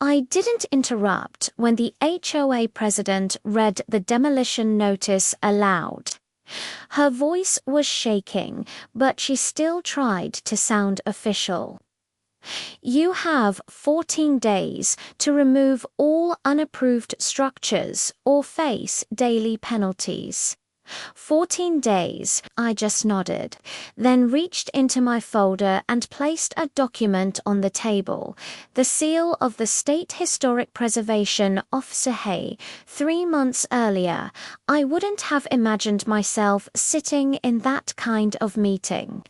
I didn't interrupt when the HOA president read the demolition notice aloud. Her voice was shaking, but she still tried to sound official. You have 14 days to remove all unapproved structures or face daily penalties. 14 days, I just nodded, then reached into my folder and placed a document on the table, the seal of the State Historic Preservation Officer. Hey, 3 months earlier, I wouldn't have imagined myself sitting in that kind of meeting.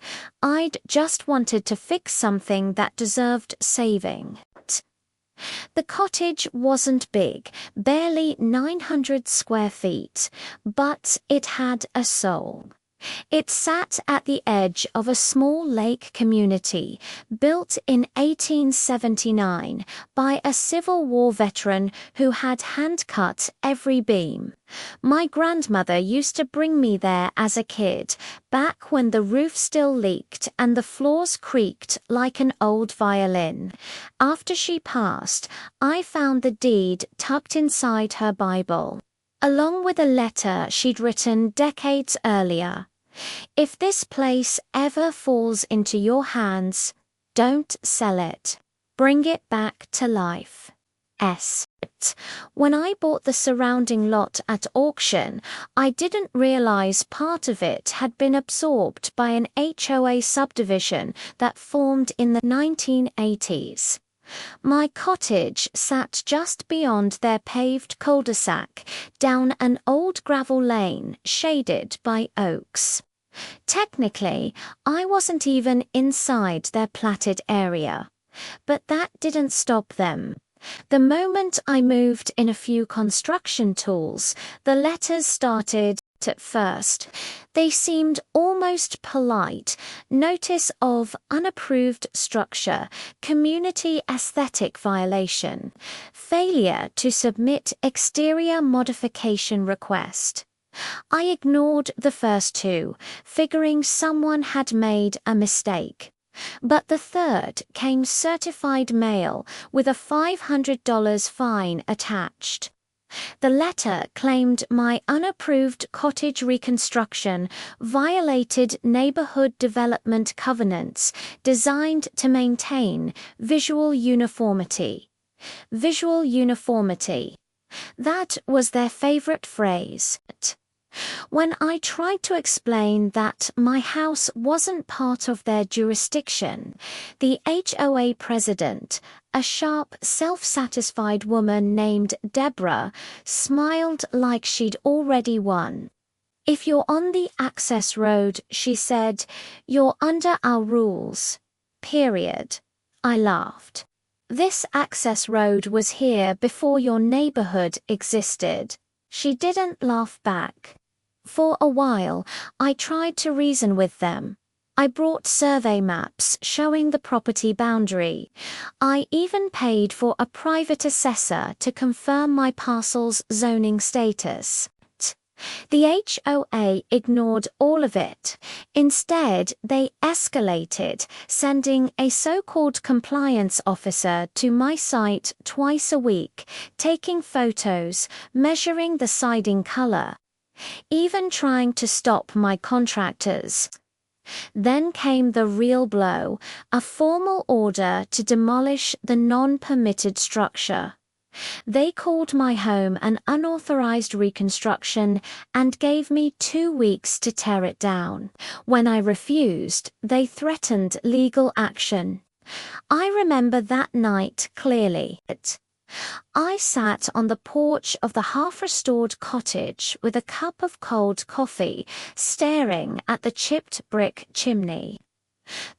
I'd just wanted to fix something that deserved saving. The cottage wasn't big, barely 900 square feet, but it had a soul. It sat at the edge of a small lake community built in 1879 by a Civil War veteran who had hand-cut every beam. My grandmother used to bring me there as a kid, back when the roof still leaked and the floors creaked like an old violin. After she passed, I found the deed tucked inside her Bible, along with a letter she'd written decades earlier. If this place ever falls into your hands, don't sell it. Bring it back to life. When I bought the surrounding lot at auction, I didn't realize part of it had been absorbed by an HOA subdivision that formed in the 1980s. My cottage sat just beyond their paved cul-de-sac, down an old gravel lane shaded by oaks. Technically, I wasn't even inside their platted area, but that didn't stop them. The moment I moved in a few construction tools, the letters started. At first, they seemed almost polite. Notice of unapproved structure, community aesthetic violation, failure to submit exterior modification request. I ignored the first two, figuring someone had made a mistake. But the third came certified mail with a $500 fine attached. The letter claimed my unapproved cottage reconstruction violated neighborhood development covenants designed to maintain visual uniformity. Visual uniformity. That was their favorite phrase. When I tried to explain that my house wasn't part of their jurisdiction, the HOA president, a sharp, self-satisfied woman named Deborah, smiled like she'd already won. "If you're on the access road," she said, "you're under our rules. Period." I laughed. "This access road was here before your neighborhood existed." She didn't laugh back. For a while, I tried to reason with them. I brought survey maps showing the property boundary. I even paid for a private assessor to confirm my parcel's zoning status. The HOA ignored all of it. Instead, they escalated, sending a so-called compliance officer to my site twice a week, taking photos, measuring the siding color, even trying to stop my contractors. Then came the real blow, a formal order to demolish the non-permitted structure. They called my home an unauthorized reconstruction and gave me 2 weeks to tear it down. When I refused, they threatened legal action. I remember that night clearly. I sat on the porch of the half-restored cottage with a cup of cold coffee, staring at the chipped brick chimney.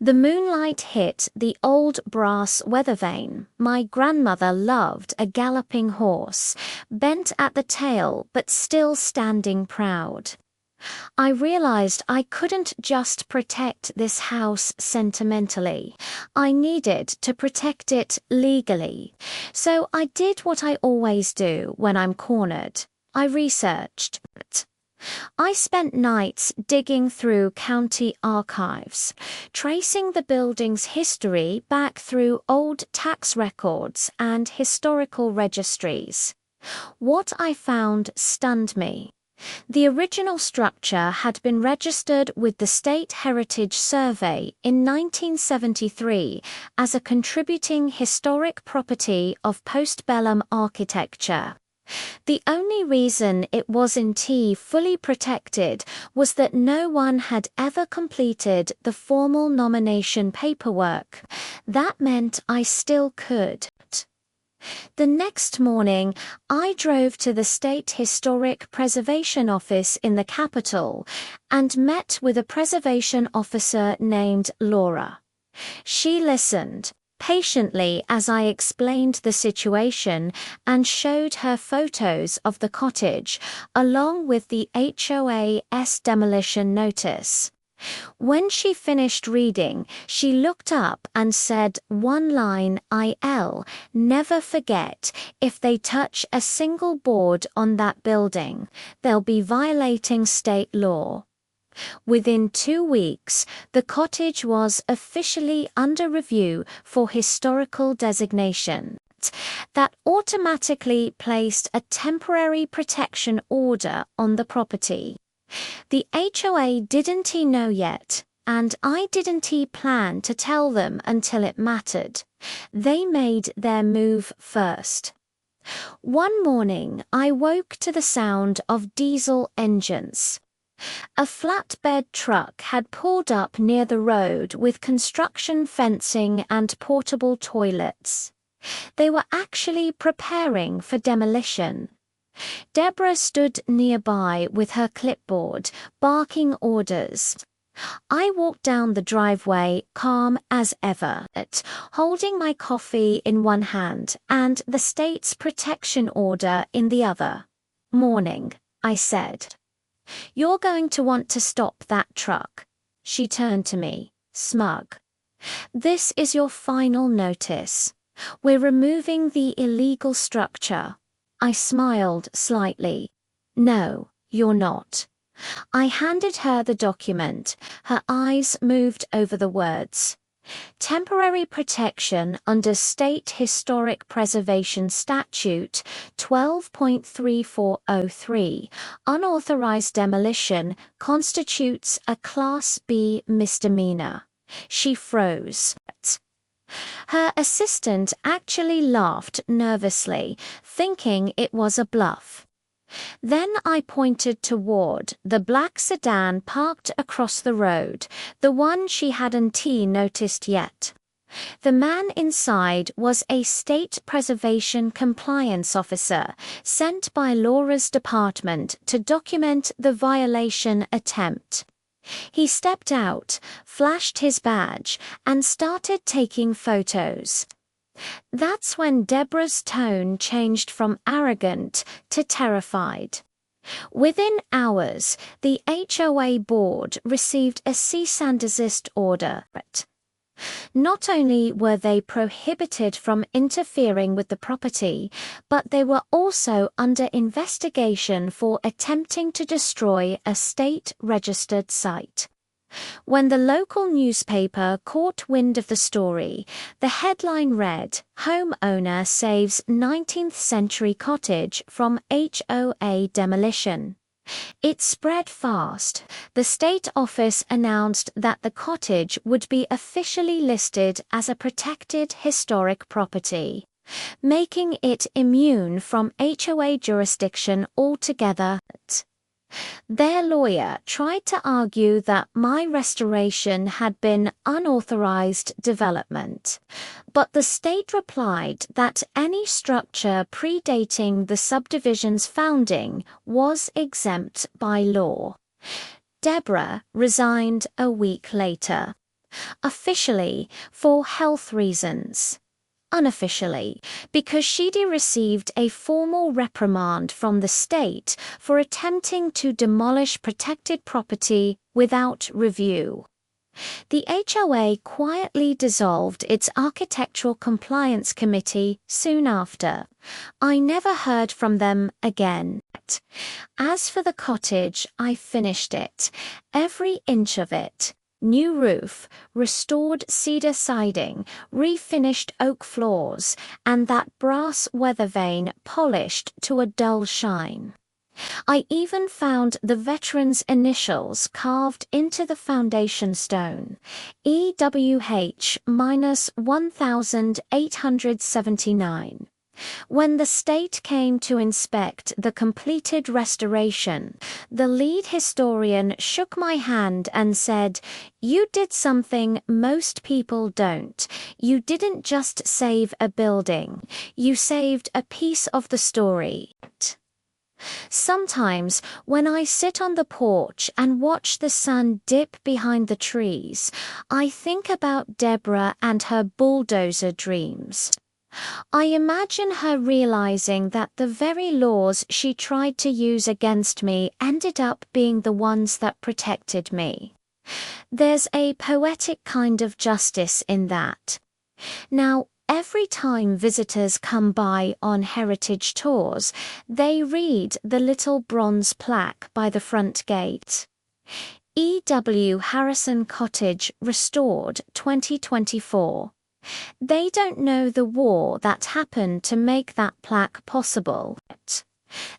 The moonlight hit the old brass weather vane. My grandmother loved a galloping horse, bent at the tail but still standing proud. I realized I couldn't just protect this house sentimentally. I needed to protect it legally. So I did what I always do when I'm cornered. I researched. I spent nights digging through county archives, tracing the building's history back through old tax records and historical registries. What I found stunned me. The original structure had been registered with the State Heritage Survey in 1973 as a contributing historic property of postbellum architecture. The only reason it wasn't fully protected was that no one had ever completed the formal nomination paperwork. That meant I still could. The next morning, I drove to the State Historic Preservation Office in the capital and met with a preservation officer named Laura. She listened patiently as I explained the situation and showed her photos of the cottage, along with the HOA's demolition notice. When she finished reading, she looked up and said one line, "I'll never forget, if they touch a single board on that building, they'll be violating state law." Within 2 weeks, the cottage was officially under review for historical designation. That automatically placed a temporary protection order on the property. The HOA didn't know yet, and I didn't plan to tell them until it mattered. They made their move first. One morning, I woke to the sound of diesel engines. A flatbed truck had pulled up near the road with construction fencing and portable toilets. They were actually preparing for demolition. Deborah stood nearby with her clipboard, barking orders. I walked down the driveway, calm as ever, holding my coffee in one hand and the state's protection order in the other. "Morning," I said. "You're going to want to stop that truck." She turned to me, smug. "This is your final notice. We're removing the illegal structure." I smiled slightly. "No, you're not." I handed her the document. Her eyes moved over the words. "Temporary protection under State Historic Preservation Statute 12.3403, unauthorized demolition constitutes a Class B misdemeanor." She froze. Her assistant actually laughed nervously, thinking it was a bluff. Then I pointed toward the black sedan parked across the road, the one she hadn't noticed yet. The man inside was a state preservation compliance officer sent by Laura's department to document the violation attempt. He stepped out, flashed his badge, and started taking photos. That's when Deborah's tone changed from arrogant to terrified. Within hours, the HOA board received a cease and desist order. Not only were they prohibited from interfering with the property, but they were also under investigation for attempting to destroy a state-registered site. When the local newspaper caught wind of the story, the headline read, "Homeowner saves 19th century cottage from HOA demolition." It spread fast. The state office announced that the cottage would be officially listed as a protected historic property, making it immune from HOA jurisdiction altogether. Their lawyer tried to argue that my restoration had been unauthorized development, but the state replied that any structure predating the subdivision's founding was exempt by law. Deborah resigned a week later, officially for health reasons. Unofficially, because she'd received a formal reprimand from the state for attempting to demolish protected property without review. The HOA quietly dissolved its Architectural Compliance Committee soon after. I never heard from them again. that. As for the cottage, I finished it. Every inch of it. New roof, restored cedar siding, refinished oak floors, and that brass weather vane polished to a dull shine. I even found the veteran's initials carved into the foundation stone, EWH-1879. When the state came to inspect the completed restoration, the lead historian shook my hand and said, "You did something most people don't. You didn't just save a building, you saved a piece of the story." Sometimes, when I sit on the porch and watch the sun dip behind the trees, I think about Deborah and her bulldozer dreams. I imagine her realizing that the very laws she tried to use against me ended up being the ones that protected me. There's a poetic kind of justice in that. Now, every time visitors come by on heritage tours, they read the little bronze plaque by the front gate. E.W. Harrison Cottage Restored 2024. They don't know the war that happened to make that plaque possible.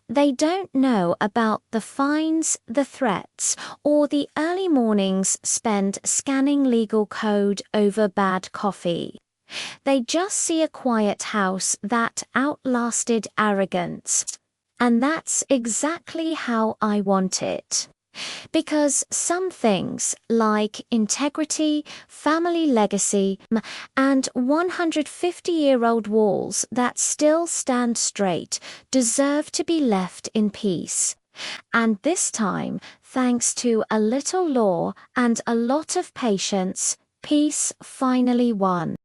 They don't know about the fines, the threats, or the early mornings spent scanning legal code over bad coffee. They just see a quiet house that outlasted arrogance. And that's exactly how I want it. Because some things, like integrity, family legacy, and 150-year-old walls that still stand straight, deserve to be left in peace. And this time, thanks to a little law and a lot of patience, peace finally won.